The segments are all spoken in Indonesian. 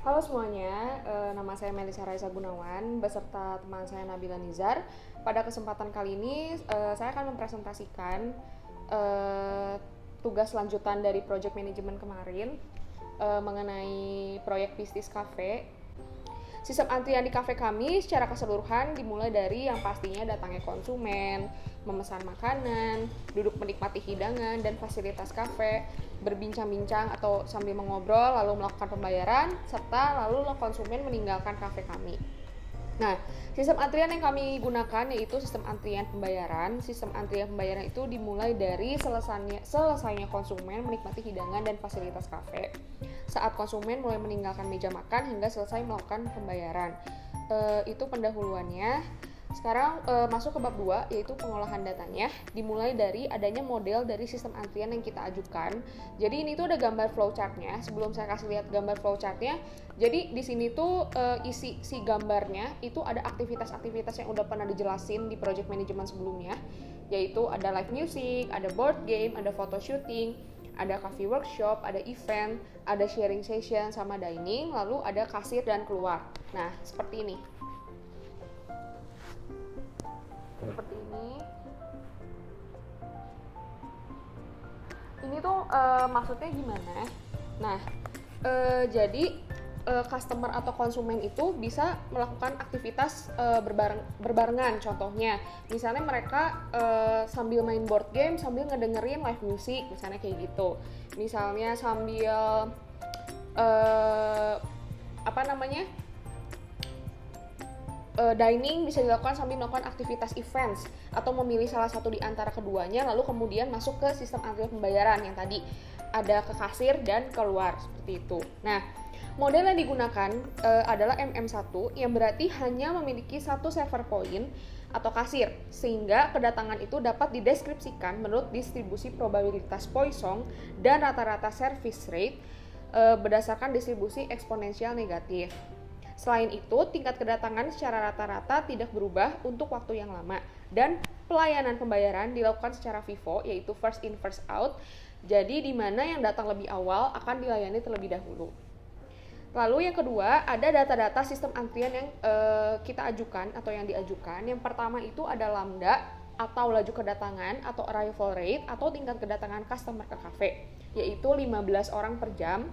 Halo semuanya, nama saya Melisa Raisa Gunawan beserta teman saya Nabila Nizar. Pada kesempatan kali ini saya akan mempresentasikan eh, tugas lanjutan dari project management kemarin mengenai proyek bisnis cafe. Sistem antrian di kafe kami secara keseluruhan dimulai dari yang pastinya datangnya konsumen, memesan makanan, duduk menikmati hidangan dan fasilitas kafe, berbincang-bincang atau sambil mengobrol, lalu melakukan pembayaran, serta lalu konsumen meninggalkan kafe kami. Nah, sistem antrian yang kami gunakan yaitu sistem antrian pembayaran. Sistem antrian pembayaran itu dimulai dari selesainya konsumen menikmati hidangan dan fasilitas kafe. Saat konsumen mulai meninggalkan meja makan hingga selesai melakukan pembayaran. Itu pendahuluannya. Sekarang masuk ke bab 2 yaitu pengolahan datanya. Dimulai dari adanya model dari sistem antrian yang kita ajukan. Jadi ini tuh ada gambar flowchartnya. Sebelum saya kasih lihat gambar flowchartnya, jadi di sini tuh isi si gambarnya itu ada aktivitas-aktivitas yang udah pernah dijelasin di project management sebelumnya, yaitu ada live music, ada board game, ada photo shooting, ada coffee workshop, ada event, ada sharing session sama dining, lalu ada kasir dan keluar. Nah, seperti ini. Seperti ini. Ini tuh maksudnya gimana? Nah, jadi customer atau konsumen itu bisa melakukan aktivitas berbarengan. Contohnya, misalnya mereka sambil main board game sambil ngedengerin live music, misalnya kayak gitu. Misalnya sambil dining bisa dilakukan sambil melakukan aktivitas events atau memilih salah satu di antara keduanya lalu kemudian masuk ke sistem antrian pembayaran yang tadi ada ke kasir dan keluar seperti itu. Nah, model yang digunakan adalah MM1 yang berarti hanya memiliki satu server point atau kasir sehingga kedatangan itu dapat dideskripsikan menurut distribusi probabilitas Poisson dan rata-rata service rate berdasarkan distribusi eksponensial negatif. Selain itu, tingkat kedatangan secara rata-rata tidak berubah untuk waktu yang lama dan pelayanan pembayaran dilakukan secara FIFO yaitu first in first out. Jadi di mana yang datang lebih awal akan dilayani terlebih dahulu. Lalu yang kedua, ada data-data sistem antrian yang kita ajukan atau yang diajukan. Yang pertama itu ada lambda atau laju kedatangan atau arrival rate atau tingkat kedatangan customer ke kafe yaitu 15 orang per jam.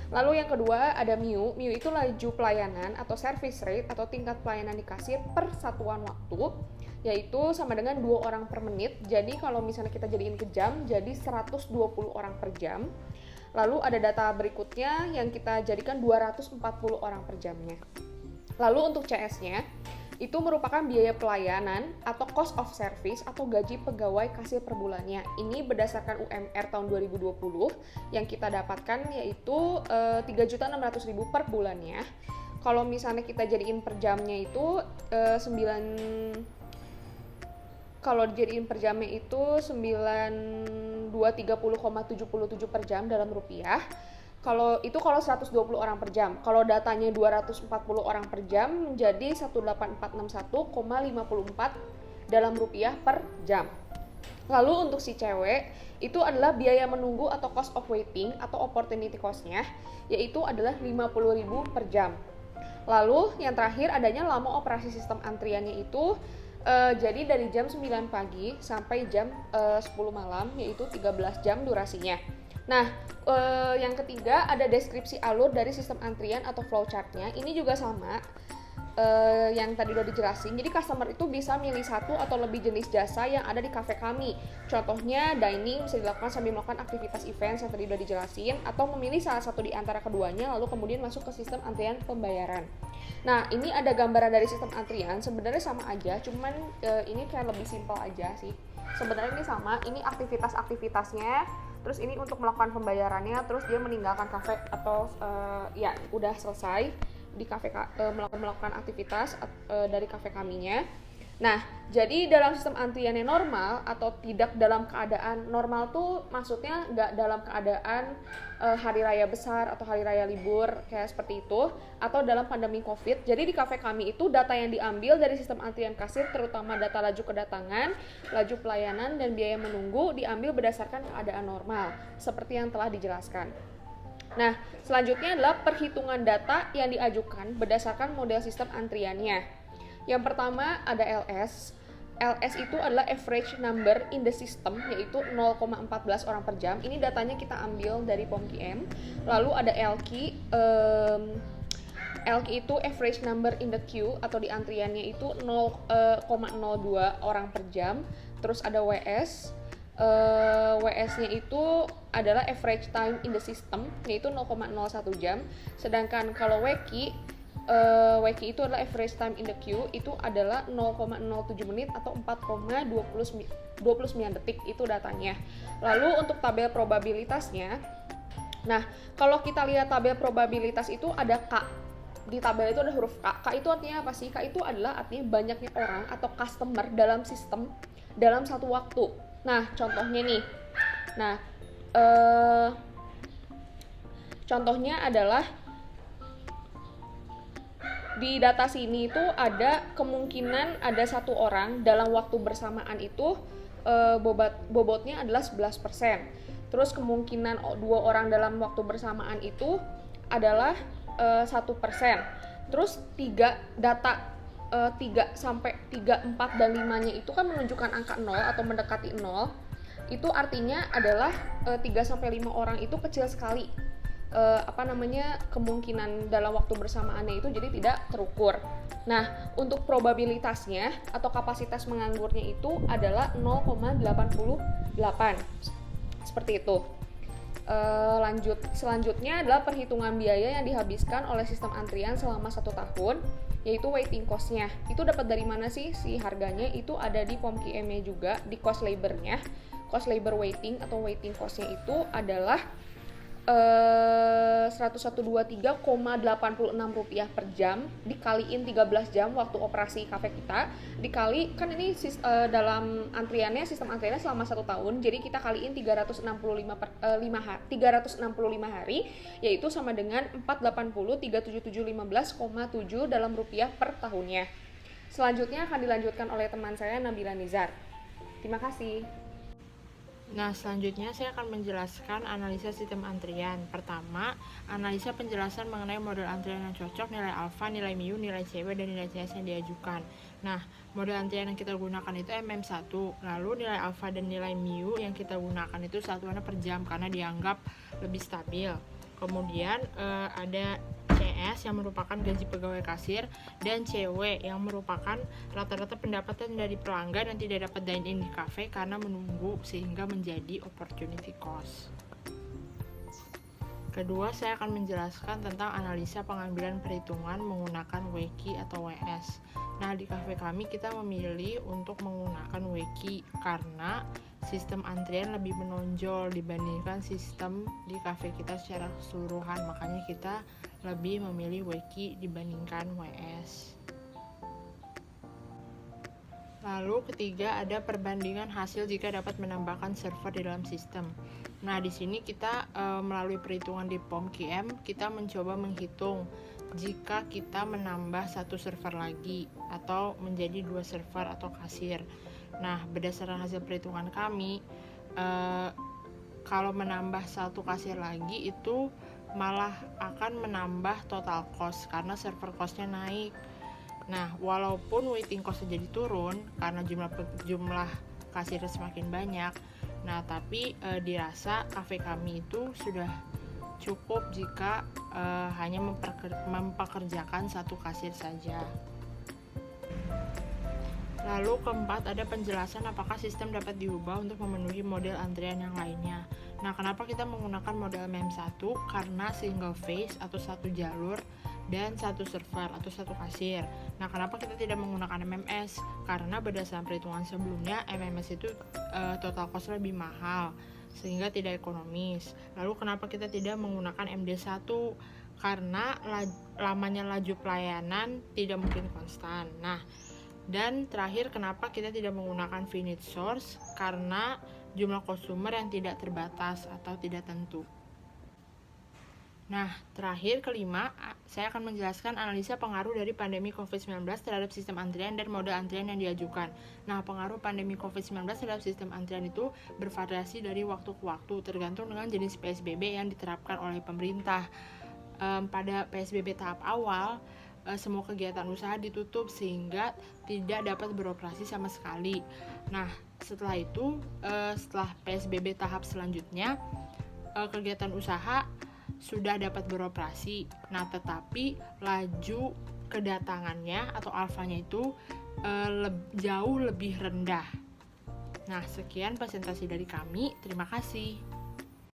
Lalu yang kedua ada mu itu laju pelayanan atau service rate atau tingkat pelayanan di kasir per satuan waktu, yaitu sama dengan 2 orang per menit. Jadi kalau misalnya kita jadiin ke jam, jadi 120 orang per jam. Lalu ada data berikutnya yang kita jadikan 240 orang per jamnya. Lalu untuk CS-nya, itu merupakan biaya pelayanan atau cost of service atau gaji pegawai kasir per bulannya. Ini berdasarkan UMR tahun 2020 yang kita dapatkan yaitu 3.600.000 per bulannya. Kalau misalnya kita jadiin per jamnya itu kalau dijadiin per jamnya itu 9230,77 per jam dalam rupiah. Kalau 120 orang per jam. Kalau datanya 240 orang per jam menjadi 18461,54 dalam rupiah per jam. Lalu untuk si cewek itu adalah biaya menunggu atau cost of waiting atau opportunity cost-nya yaitu adalah 50.000 per jam. Lalu yang terakhir adanya lama operasi sistem antriannya itu jadi dari jam 9 pagi sampai jam 10 malam yaitu 13 jam durasinya. Nah, yang ketiga ada deskripsi alur dari sistem antrian atau flowchartnya. Ini juga sama yang tadi udah dijelasin. Jadi customer itu bisa milih satu atau lebih jenis jasa yang ada di kafe kami. Contohnya dining bisa dilakukan sambil melakukan aktivitas event yang tadi udah dijelasin atau memilih salah satu di antara keduanya lalu kemudian masuk ke sistem antrian pembayaran. Nah, ini ada gambaran dari sistem antrian. Sebenarnya sama aja, cuman ini kayak lebih simpel aja sih. Sebenarnya ini sama, ini aktivitas-aktivitasnya, terus ini untuk melakukan pembayarannya, terus dia meninggalkan kafe atau ya udah selesai di kafe melakukan aktivitas dari kafe kaminya. Nah, jadi dalam sistem antriannya normal atau tidak dalam keadaan normal tuh maksudnya nggak dalam keadaan hari raya besar atau hari raya libur kayak seperti itu atau dalam pandemi COVID. Jadi di kafe kami itu data yang diambil dari sistem antrian kasir terutama data laju kedatangan, laju pelayanan dan biaya menunggu diambil berdasarkan keadaan normal seperti yang telah dijelaskan. Nah, selanjutnya adalah perhitungan data yang diajukan berdasarkan model sistem antriannya. Yang pertama ada LS. LS itu adalah average number in the system, yaitu 0,14 orang per jam. Ini datanya kita ambil dari POMQM. Lalu ada LQ. LQ itu average number in the queue atau di antriannya itu 0,02 orang per jam. Terus ada WS. WS-nya itu adalah average time in the system, yaitu 0,01 jam. Sedangkan kalau WQ itu adalah average time in the queue, itu adalah 0,07 menit atau 4,29 detik, itu datanya. Lalu untuk tabel probabilitasnya, nah kalau kita lihat tabel probabilitas itu ada K. Di tabel itu ada huruf K. K itu artinya apa sih? K itu adalah artinya banyaknya orang atau customer dalam sistem dalam satu waktu. Nah, contohnya nih. Nah, contohnya adalah di data sini itu ada kemungkinan ada satu orang dalam waktu bersamaan itu bobotnya adalah 11%. Terus kemungkinan dua orang dalam waktu bersamaan itu adalah 1%. Terus 3 sampai 3, 4 dan 5-nya itu kan menunjukkan angka 0 atau mendekati 0. Itu artinya adalah 3 sampai 5 orang itu kecil sekali. Kemungkinan dalam waktu bersamaannya itu jadi tidak terukur. Nah, untuk probabilitasnya atau kapasitas menganggurnya itu adalah 0,88. Seperti itu. Selanjutnya adalah perhitungan biaya yang dihabiskan oleh sistem antrian selama 1 tahun, yaitu waiting cost-nya. Itu dapat dari mana sih si harganya? Itu ada di POMQM-nya juga, di cost labor-nya. Cost labor waiting atau waiting cost-nya itu adalah 1123,86 rupiah per jam dikaliin 13 jam waktu operasi kafe kita, dikali kan ini dalam antriannya, sistem antriannya selama 1 tahun, jadi kita kaliin 365 hari, yaitu sama dengan 480 37715,7 dalam rupiah per tahunnya. Selanjutnya akan dilanjutkan oleh teman saya Nabila Nizar. Terima kasih. Nah, selanjutnya saya akan menjelaskan analisa sistem antrian. Pertama, analisa penjelasan mengenai model antrian yang cocok, nilai alfa, nilai mu, nilai CW, dan nilai CS yang diajukan. Nah, model antrian yang kita gunakan itu MM1. Lalu nilai alfa dan nilai mu yang kita gunakan itu satuannya per jam karena dianggap lebih stabil. Kemudian ada CS yang merupakan gaji pegawai kasir, dan CW yang merupakan rata-rata pendapatan dari pelanggan yang tidak dapat dine in di cafe karena menunggu sehingga menjadi opportunity cost. Kedua, saya akan menjelaskan tentang analisa pengambilan perhitungan menggunakan WQ atau WS. Nah, di cafe kami kita memilih untuk menggunakan WQ karena sistem antrian lebih menonjol dibandingkan sistem di cafe kita secara keseluruhan, makanya kita lebih memilih WQ dibandingkan WS. Lalu ketiga, ada perbandingan hasil jika dapat menambahkan server di dalam sistem. Nah, di sini kita melalui perhitungan di POMQM, kita mencoba menghitung jika kita menambah 1 server lagi atau menjadi 2 server atau kasir. Nah, berdasarkan hasil perhitungan kami, kalau menambah 1 kasir lagi itu malah akan menambah total cost karena server cost-nya naik. Nah, walaupun waiting cost-nya jadi turun karena jumlah kasir semakin banyak, nah tapi dirasa kafe kami itu sudah cukup jika hanya mempekerjakan 1 kasir saja. Lalu keempat, ada penjelasan apakah sistem dapat diubah untuk memenuhi model antrian yang lainnya. Nah, kenapa kita menggunakan model MM1? Karena single phase atau 1 jalur dan 1 server atau 1 kasir. Nah, kenapa kita tidak menggunakan MMS? Karena berdasarkan perhitungan sebelumnya, MMS itu total cost lebih mahal sehingga tidak ekonomis. Lalu kenapa kita tidak menggunakan MD1? Karena lamanya laju pelayanan tidak mungkin konstan. Nah, dan terakhir, kenapa kita tidak menggunakan finite source? Karena jumlah konsumer yang tidak terbatas atau tidak tentu. Nah, terakhir kelima, saya akan menjelaskan analisa pengaruh dari pandemi COVID-19 terhadap sistem antrian dan mode antrian yang diajukan. Nah, pengaruh pandemi COVID-19 terhadap sistem antrian itu bervariasi dari waktu ke waktu, tergantung dengan jenis PSBB yang diterapkan oleh pemerintah. Pada PSBB tahap awal, semua kegiatan usaha ditutup sehingga tidak dapat beroperasi sama sekali. Nah, setelah itu, setelah PSBB tahap selanjutnya, kegiatan usaha sudah dapat beroperasi. Nah, tetapi laju kedatangannya atau alfanya itu jauh lebih rendah. Nah, sekian presentasi dari kami. Terima kasih.